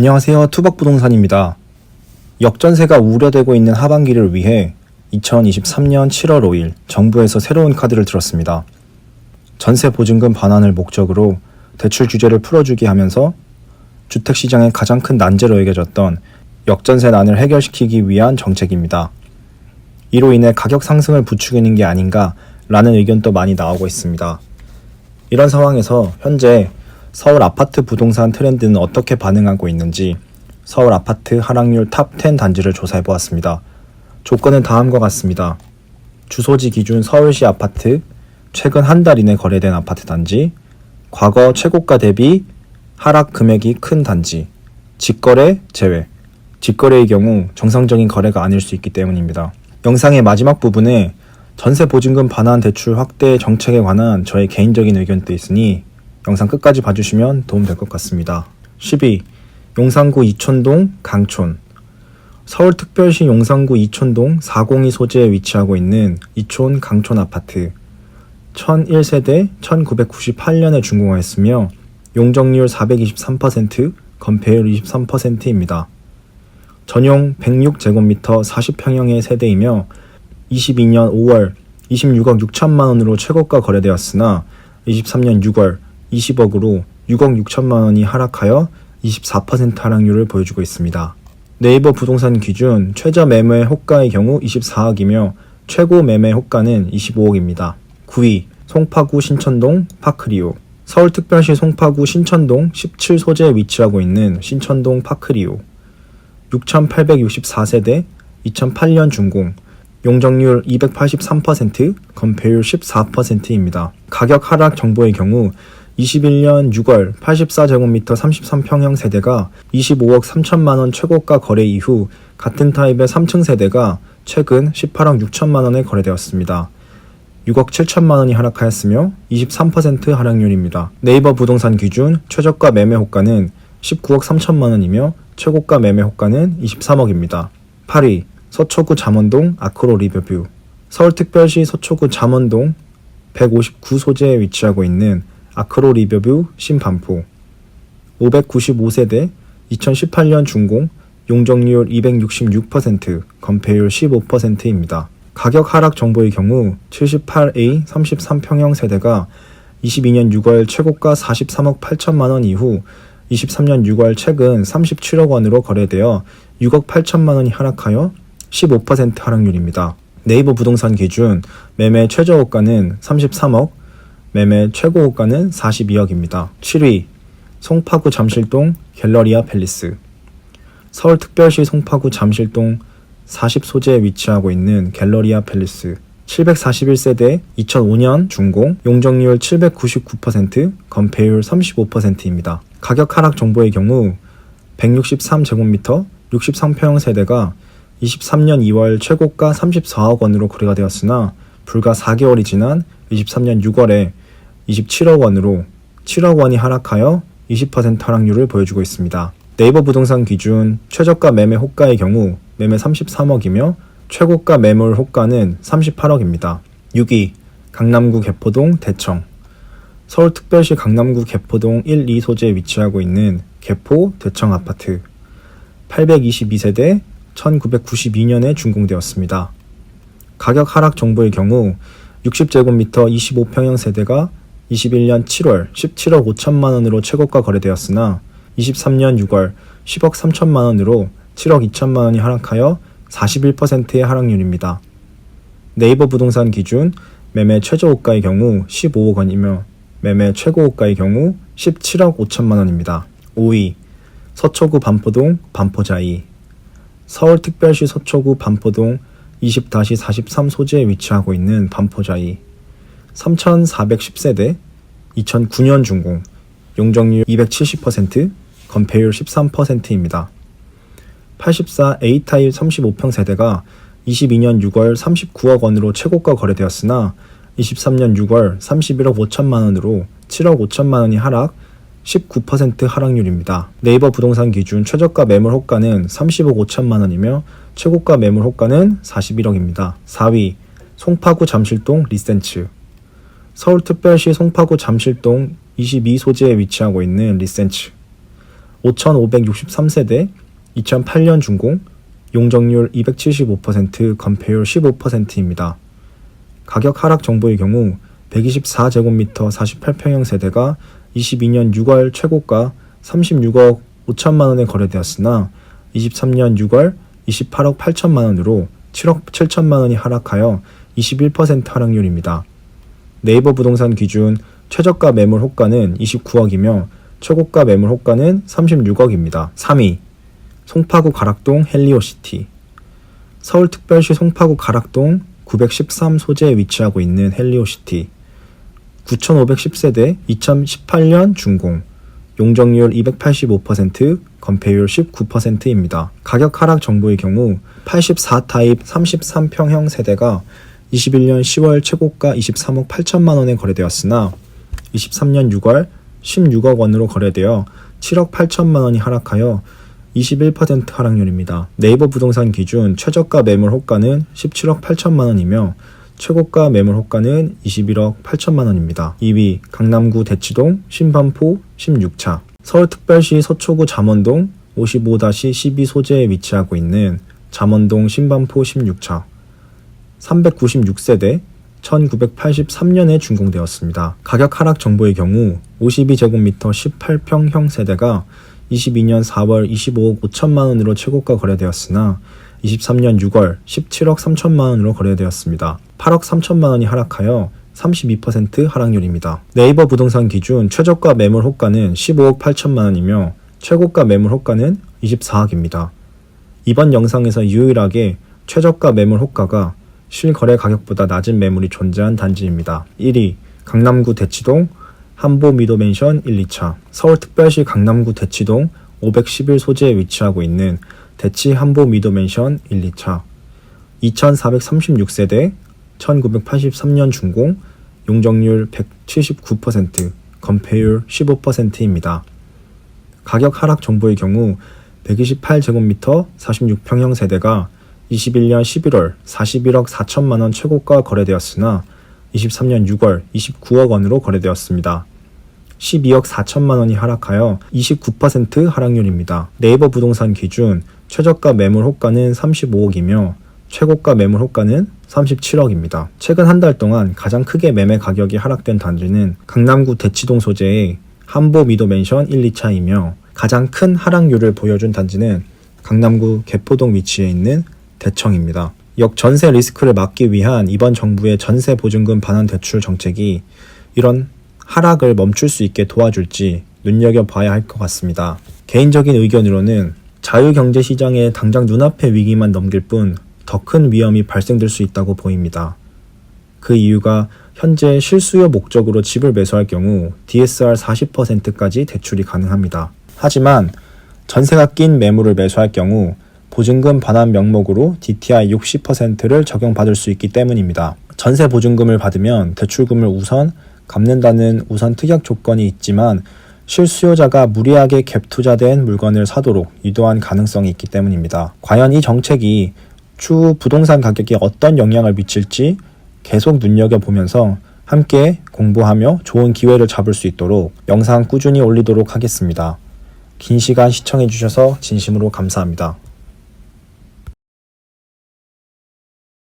안녕하세요. 투벅부동산입니다. 역전세가 우려되고 있는 하반기를 위해 2023년 7월 5일 정부에서 새로운 카드를 들었습니다. 전세보증금 반환을 목적으로 대출 규제를 풀어주게 하면서 주택시장의 가장 큰 난제로 여겨졌던 역전세 난을 해결시키기 위한 정책입니다. 이로 인해 가격 상승을 부추기는 게 아닌가 라는 의견도 많이 나오고 있습니다. 이런 상황에서 현재 서울 아파트 부동산 트렌드는 어떻게 반응하고 있는지 서울 아파트 하락률 탑 10 단지를 조사해 보았습니다. 조건은 다음과 같습니다. 주소지 기준 서울시 아파트, 최근 한 달 이내 거래된 아파트 단지, 과거 최고가 대비 하락 금액이 큰 단지, 직거래 제외. 직거래의 경우 정상적인 거래가 아닐 수 있기 때문입니다. 영상의 마지막 부분에 전세보증금 반환 대출 확대 정책에 관한 저의 개인적인 의견도 있으니 영상 끝까지 봐주시면 도움될 것 같습니다. 12. 용산구 이촌동 강촌. 서울특별시 용산구 이촌동 402 소재에 위치하고 있는 이촌 강촌 아파트 1001세대 1998년에 준공하였으며 용적률 423%, 건폐율 23%입니다. 전용 106제곱미터 40평형의 세대이며 22년 5월 26억 6천만원으로 최고가 거래되었으나 23년 6월 20억으로 6억 6천만원이 하락하여 24% 하락률을 보여주고 있습니다. 네이버 부동산 기준 최저 매매 호가의 경우 24억이며 최고 매매 호가는 25억입니다. 9위 송파구 신천동 파크리오. 서울특별시 송파구 신천동 17소재에 위치하고 있는 신천동 파크리오 6,864세대 2008년 준공, 용적률 283%, 건폐율 14%입니다. 가격 하락 정보의 경우 21년 6월 84제곱미터 33평형 세대가 25억 3천만원 최고가 거래 이후 같은 타입의 3층 세대가 최근 18억 6천만원에 거래되었습니다. 6억 7천만원이 하락하였으며 23% 하락률입니다. 네이버 부동산 기준 최저가 매매 호가는 19억 3천만원이며 최고가 매매 호가는 23억입니다. 8위 서초구 잠원동 아크로 리버뷰. 서울특별시 서초구 잠원동 159소재에 위치하고 있는 아크로 리버뷰 신반포 595세대 2018년 준공, 용적률 266%, 건폐율 15%입니다. 가격 하락 정보의 경우 78A 33평형 세대가 22년 6월 최고가 43억 8천만원 이후 23년 6월 최근 37억 원으로 거래되어 6억 8천만 원이 하락하여 15% 하락률입니다. 네이버 부동산 기준 매매 최저 호가는 33억, 매매 최고 호가는 42억입니다. 7위 송파구 잠실동 갤러리아 팰리스. 서울특별시 송파구 잠실동 40소재에 위치하고 있는 갤러리아 팰리스 741세대 2005년 준공, 용적률 799%, 건폐율 35%입니다. 가격 하락 정보의 경우 163제곱미터 63평형 세대가 23년 2월 최고가 34억 원으로 거래가 되었으나 불과 4개월이 지난 23년 6월에 27억 원으로 7억 원이 하락하여 20% 하락률을 보여주고 있습니다. 네이버 부동산 기준 최저가 매매 호가의 경우 매매 33억이며 최고가 매물 호가는 38억입니다. 6위 강남구 개포동 대청. 서울특별시 강남구 개포동 1, 2소재에 위치하고 있는 개포 대청 아파트 822세대 1992년에 준공되었습니다. 가격 하락 정보의 경우 60제곱미터 25평형 세대가 21년 7월 17억 5천만원으로 최고가 거래되었으나 23년 6월 10억 3천만원으로 7억 2천만원이 하락하여 41%의 하락률입니다. 네이버 부동산 기준 매매 최저 호가의 경우 15억 원이며 매매 최고 호가의 경우 17억 5천만 원입니다. 5위 서초구 반포동 반포자이. 서울특별시 서초구 반포동 20-43 소재에 위치하고 있는 반포자이 3,410세대 2009년 준공, 용적률 270%, 건폐율 13%입니다. 84 A타입 35평 세대가 22년 6월 39억 원으로 최고가 거래되었으나 23년 6월 31억 5천만 원으로 7억 5천만 원이 하락, 19% 하락률입니다. 네이버 부동산 기준 최저가 매물 호가는 30억 5천만 원이며 최고가 매물 호가는 41억입니다. 4위 송파구 잠실동 리센츠. 서울특별시 송파구 잠실동 22소재에 위치하고 있는 리센츠 5,563세대 2008년 준공, 용적률 275%, 건폐율 15%입니다. 가격 하락 정보의 경우 124제곱미터 48평형 세대가 22년 6월 최고가 36억 5천만 원에 거래되었으나 23년 6월 28억 8천만 원으로 7억 7천만 원이 하락하여 21% 하락률입니다. 네이버 부동산 기준 최저가 매물 호가는 29억이며 최고가 매물 호가는 36억입니다. 3위, 송파구 가락동 헬리오시티. 서울특별시 송파구 가락동 913 소재에 위치하고 있는 헬리오시티. 9,510세대 2018년 준공, 용적률 285%, 건폐율 19%입니다. 가격 하락 정보의 경우 84타입 33평형 세대가 21년 10월 최고가 23억 8천만 원에 거래되었으나 23년 6월 16억 원으로 거래되어 7억 8천만 원이 하락하여 21% 하락률입니다. 네이버 부동산 기준 최저가 매물 호가는 17억 8천만 원이며 최고가 매물 호가는 21억 8천만 원입니다. 2위 강남구 대치동 신반포 16차. 서울특별시 서초구 잠원동 55-12 소재에 위치하고 있는 잠원동 신반포 16차. 396세대 1983년에 준공되었습니다. 가격 하락 정보의 경우 52제곱미터 18평형 세대가 22년 4월 25억 5천만 원으로 최고가 거래되었으나 23년 6월 17억 3천만 원으로 거래되었습니다. 8억 3천만 원이 하락하여 32% 하락률입니다. 네이버 부동산 기준 최저가 매물 호가는 15억 8천만 원이며 최고가 매물 호가는 24억입니다. 이번 영상에서 유일하게 최저가 매물 호가가 실거래 가격보다 낮은 매물이 존재한 단지입니다. 1위 강남구 대치동 한보 미도맨션 1, 2차. 서울특별시 강남구 대치동 511 소재에 위치하고 있는 대치 한보 미도맨션 1, 2차. 2,436세대 1983년 준공, 용적률 179%, 건폐율 15%입니다. 가격 하락 정보의 경우 128제곱미터 46평형 세대가 21년 11월 41억 4천만 원 최고가 거래되었으나 23년 6월 29억 원으로 거래되었습니다. 12억 4천만 원이 하락하여 29% 하락률입니다. 네이버 부동산 기준 최저가 매물 호가는 35억이며 최고가 매물 호가는 37억입니다. 최근 한 달 동안 가장 크게 매매 가격이 하락된 단지는 강남구 대치동 소재의 한보 미도맨션 1, 2차이며 가장 큰 하락률을 보여준 단지는 강남구 개포동 위치에 있는 대청입니다. 역전세 리스크를 막기 위한 이번 정부의 전세 보증금 반환 대출 정책이 이런 하락을 멈출 수 있게 도와줄지 눈여겨봐야 할 것 같습니다. 개인적인 의견으로는 자유경제시장에 당장 눈앞의 위기만 넘길 뿐 더 큰 위험이 발생될 수 있다고 보입니다. 그 이유가 현재 실수요 목적으로 집을 매수할 경우 DSR 40%까지 대출이 가능합니다. 하지만 전세가 낀 매물을 매수할 경우 보증금 반환 명목으로 DTI 60%를 적용받을 수 있기 때문입니다. 전세 보증금을 받으면 대출금을 우선 갚는다는 우선 특약 조건이 있지만 실수요자가 무리하게 갭 투자된 물건을 사도록 유도한 가능성이 있기 때문입니다. 과연 이 정책이 추후 부동산 가격에 어떤 영향을 미칠지 계속 눈여겨보면서 함께 공부하며 좋은 기회를 잡을 수 있도록 영상 꾸준히 올리도록 하겠습니다. 긴 시간 시청해주셔서 진심으로 감사합니다.